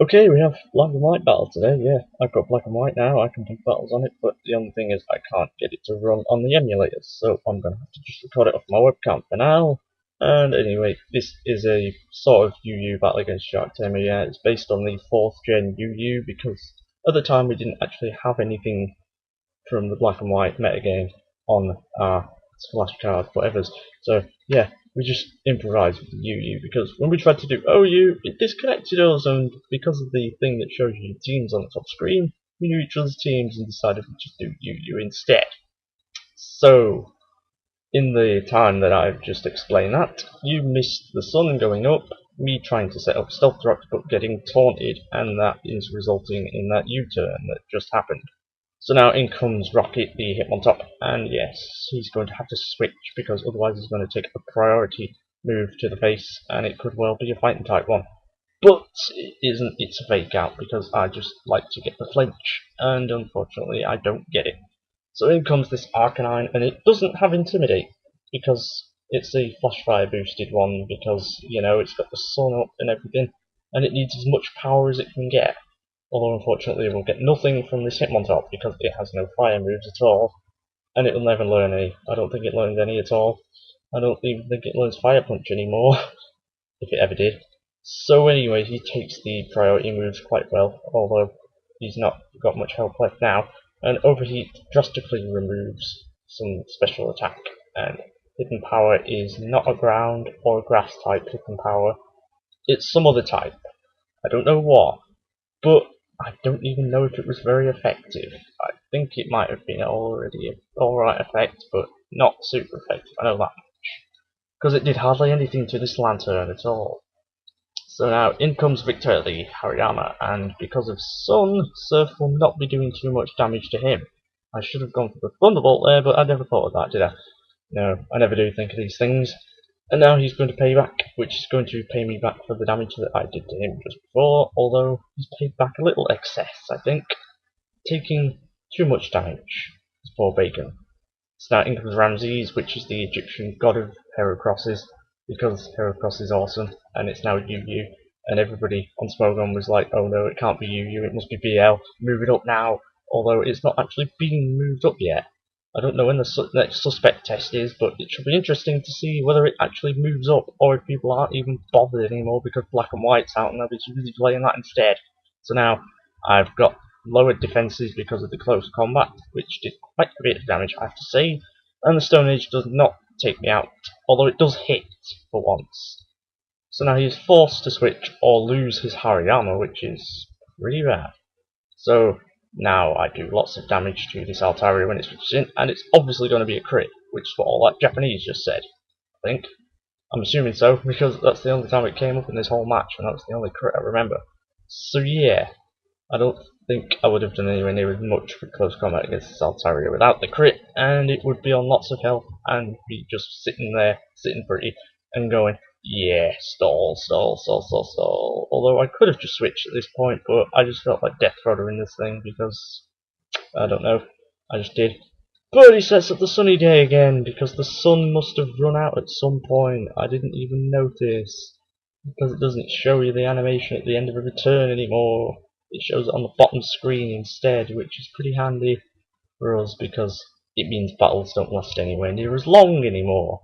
Okay, we have black and white battle today. Yeah, I've got black and white now. I can do battles on it, but the only thing is I can't get it to run on the emulators, so I'm gonna have to just record it off my webcam for now. And anyway, this is a sort of UU battle against Sharktamer. Yeah, it's based on the 4th gen UU because at the time we didn't actually have anything from the black and white metagame on our flashcard, whatever's. So yeah, we just improvised with the UU because when we tried to do OU, it disconnected us, and because of the thing that shows you teams on the top screen, we knew each other's teams and decided to just do UU instead. So in the time that I've just explained that, you missed the sun going up, me trying to set up stealth rocks but getting taunted, and that is resulting in that U-turn that just happened. So now in comes Rocket, the Hitmontop, and yes, he's going to have to switch because otherwise he's going to take a priority move to the face, and it could well be a fighting type one. But it isn't, it's a fake out because I just like to get the flinch, and unfortunately I don't get it. So in comes this Arcanine, and it doesn't have Intimidate because it's a Flashfire boosted one because, you know, it's got the sun up and everything, and it needs as much power as it can get. Although unfortunately it will get nothing from this Hitmontop because it has no fire moves at all, and it will never learn any. I don't think it learns any at all. I don't even think it learns Fire Punch anymore, if it ever did. So anyway, he takes the priority moves quite well, although he's not got much health left now, and Overheat drastically removes some special attack, and Hidden Power is not a ground or a grass type Hidden Power, it's some other type. I don't know what, but I don't even know if it was very effective. I think it might have been already an alright effect, but not super effective, I know that much. Because it did hardly anything to this lantern at all. So now in comes Victor the Hariyama, and because of Sun, Surf will not be doing too much damage to him. I should have gone for the Thunderbolt there, but I never thought of that, did I? No, I never do think of these things. And now he's going to pay back, which is going to pay me back for the damage that I did to him just before, although he's paid back a little excess, I think, taking too much damage. This poor bacon. So now in comes Ramses, which is the Egyptian god of Heracrosses, because Heracross is awesome, and it's now UU, and everybody on Smogon was like, oh no, it can't be UU, it must be BL, move it up now, although it's not actually being moved up yet. I don't know when the next suspect test is, but it should be interesting to see whether it actually moves up, or if people aren't even bothered anymore because black and white's out and they'll be too busy playing that instead. So now I've got lowered defences because of the close combat, which did quite a bit of damage, I have to say, and the Stone Age does not take me out, although it does hit for once. So now he is forced to switch or lose his Hariyama, which is pretty bad. So now I do lots of damage to this Altaria when it switches in, and it's obviously going to be a crit, which is what all that Japanese just said, I think. I'm assuming so, because that's the only time it came up in this whole match, and that's the only crit I remember. So yeah, I don't think I would have done anywhere near as much for close combat against this Altaria without the crit, and it would be on lots of health, and be just sitting there, sitting pretty, and going, yeah, stall, stall, stall, stall, stall. Although I could have just switched at this point, but I just felt like Death Rodder in this thing because, I don't know, I just did. But he sets up the sunny day again because the sun must have run out at some point. I didn't even notice because it doesn't show you the animation at the end of a turn anymore. It shows it on the bottom screen instead, which is pretty handy for us because it means battles don't last anywhere near as long anymore.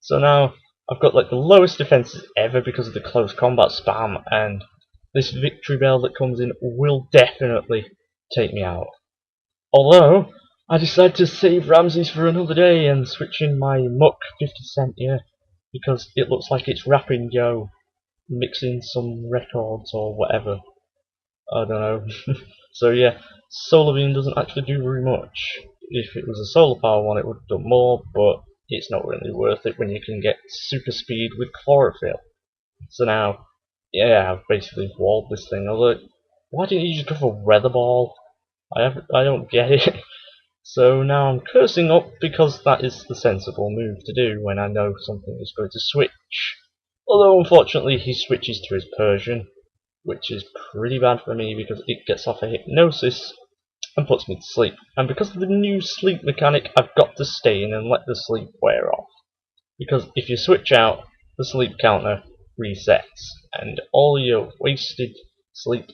So now I've got like the lowest defenses ever because of the close combat spam, and this victory bell that comes in will definitely take me out. Although I decided to save Ramses for another day and switch in my Muck 50 Cent here because it looks like it's rapping Yo, mixing some records or whatever. I don't know. So yeah, Solar Beam doesn't actually do very much. If it was a solar power one it would have done more, but it's not really worth it when you can get super speed with chlorophyll. So now, yeah, I've basically walled this thing. Although, why didn't you just go for Weather Ball? I don't get it. So now I'm cursing up because that is the sensible move to do when I know something is going to switch. Although unfortunately he switches to his Persian, which is pretty bad for me because it gets off a hypnosis and puts me to sleep. And because of the new sleep mechanic, I've got to stay in and let the sleep wear off. Because if you switch out, the sleep counter resets, and all your wasted Sleep.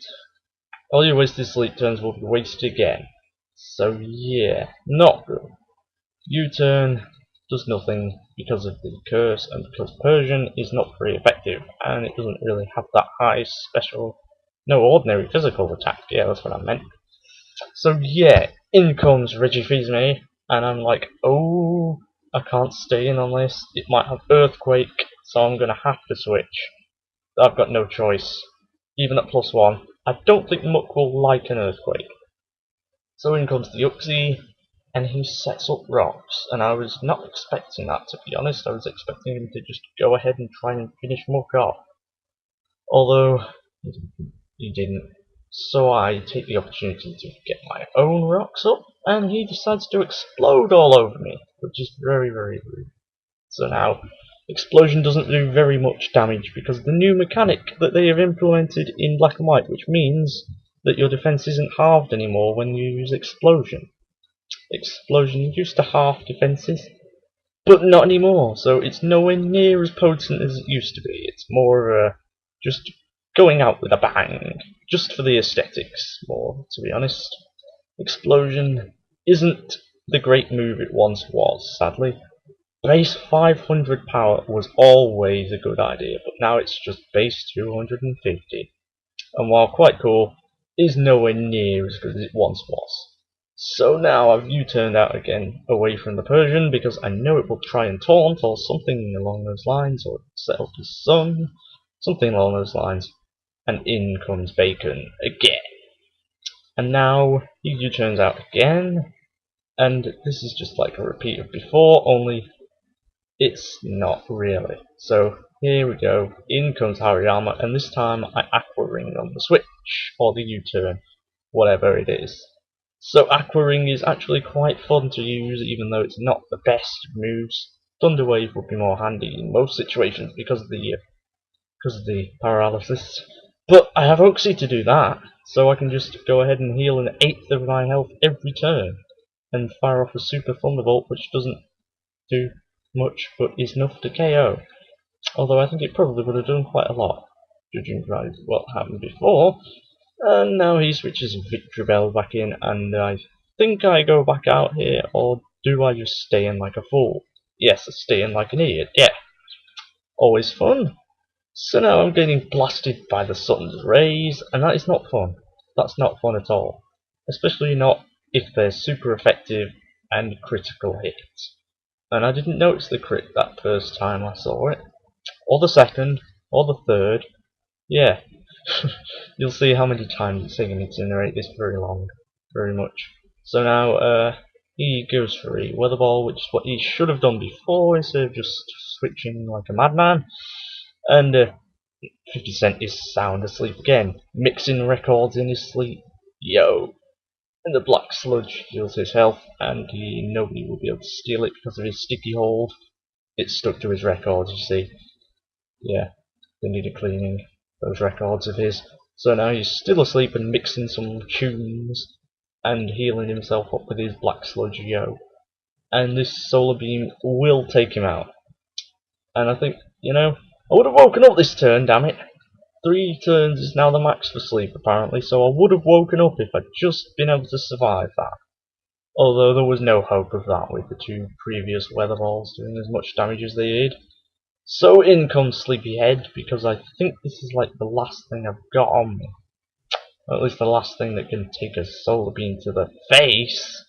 All your wasted sleep turns will be wasted again. So yeah, not good. U-turn does nothing because of the curse and because Persian is not very effective and it doesn't really have that high special, no ordinary physical attack. Yeah, that's what I meant. So yeah, in comes Regifizme and I'm like, oh, I can't stay in on this. It might have Earthquake, so I'm gonna have to switch. I've got no choice. Even at +1, I don't think Muck will like an Earthquake. So in comes the Uxie, and he sets up rocks, and I was not expecting that, to be honest. I was expecting him to just go ahead and try and finish Muck off. Although, he didn't. So I take the opportunity to get my own rocks up, and he decides to explode all over me, which is very, very rude. So now, explosion doesn't do very much damage because of the new mechanic that they have implemented in Black and White, which means that your defense isn't halved anymore when you use explosion. Explosion used to half defenses, but not anymore, so it's nowhere near as potent as it used to be. It's more just going out with a bang, just for the aesthetics, more, to be honest. Explosion isn't the great move it once was, sadly. Base 500 power was always a good idea, but now it's just base 250. And while quite cool, is nowhere near as good as it once was. So now I've U-turned out again away from the Persian because I know it will try and taunt or something along those lines, or set up his son, something along those lines. And in comes Bacon again. And now he U-turns out again, and this is just like a repeat of before, only it's not really. So here we go, in comes Hariyama, and this time I Aqua Ring on the switch, or the U-turn, whatever it is. So Aqua Ring is actually quite fun to use, even though it's not the best of moves. Thunder Wave would be more handy in most situations because of the paralysis. But I have Oxy to do that, so I can just go ahead and heal an eighth of my health every turn, and fire off a Super Thunderbolt, which doesn't do much, but is enough to KO. Although I think it probably would have done quite a lot, judging by what happened before. And now he switches Victory Bell back in, and I think I go back out here, or do I just stay in like a fool? Yes, I stay in like an idiot, yeah. Always fun. So now I'm getting blasted by the sun's rays, and that is not fun. That's not fun at all. Especially not if they're super effective and critical hits. And I didn't notice the crit that first time I saw it. Or the second, or the third. Yeah. You'll see how many times it's taken me to narrate this very long. Very much. So now, he goes for a weather ball, which is what he should have done before, instead of just switching like a madman. And 50 Cent is sound asleep again, mixing records in his sleep. Yo. And the black sludge heals his health, and nobody will be able to steal it because of his sticky hold. It's stuck to his records, you see. Yeah, they need a cleaning, those records of his. So now he's still asleep and mixing some tunes and healing himself up with his black sludge, yo. And this solar beam will take him out. And I think, I would have woken up this turn, damn it. 3 turns is now the max for sleep, apparently, so I would have woken up if I'd just been able to survive that. Although there was no hope of that with the 2 previous weather balls doing as much damage as they did. So in comes Sleepyhead, because I think this is like the last thing I've got on me. Or at least the last thing that can take a solar beam to the face.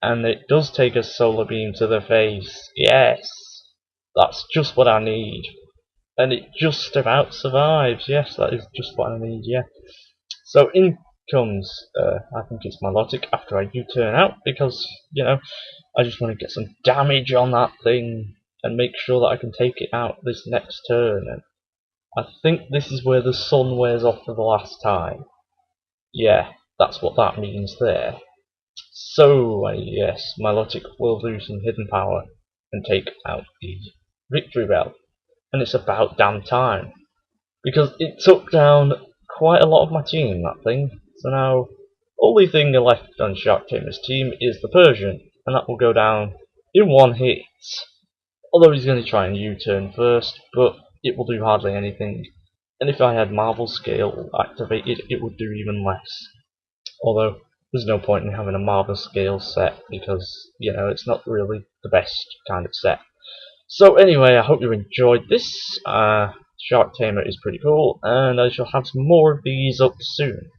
And it does take a solar beam to the face. Yes! That's just what I need. And it just about survives. Yes, that is just what I need, yeah. So in comes, I think it's Milotic after I U-turn out, because, I just want to get some damage on that thing and make sure that I can take it out this next turn. And I think this is where the sun wears off for the last time. Yeah, that's what that means there. So, yes, Milotic will do some hidden power and take out the Victory Bell. And it's about damn time, because it took down quite a lot of my team, that thing. So now, only thing left on Sharktamer's team is the Persian, and that will go down in 1 hit. Although he's going to try and U-turn first, but it will do hardly anything. And if I had marble scale activated, it would do even less. Although there's no point in having a marble scale set because, you know, it's not really the best kind of set. So anyway, I hope you enjoyed this. Sharktamer is pretty cool, and I shall have some more of these up soon.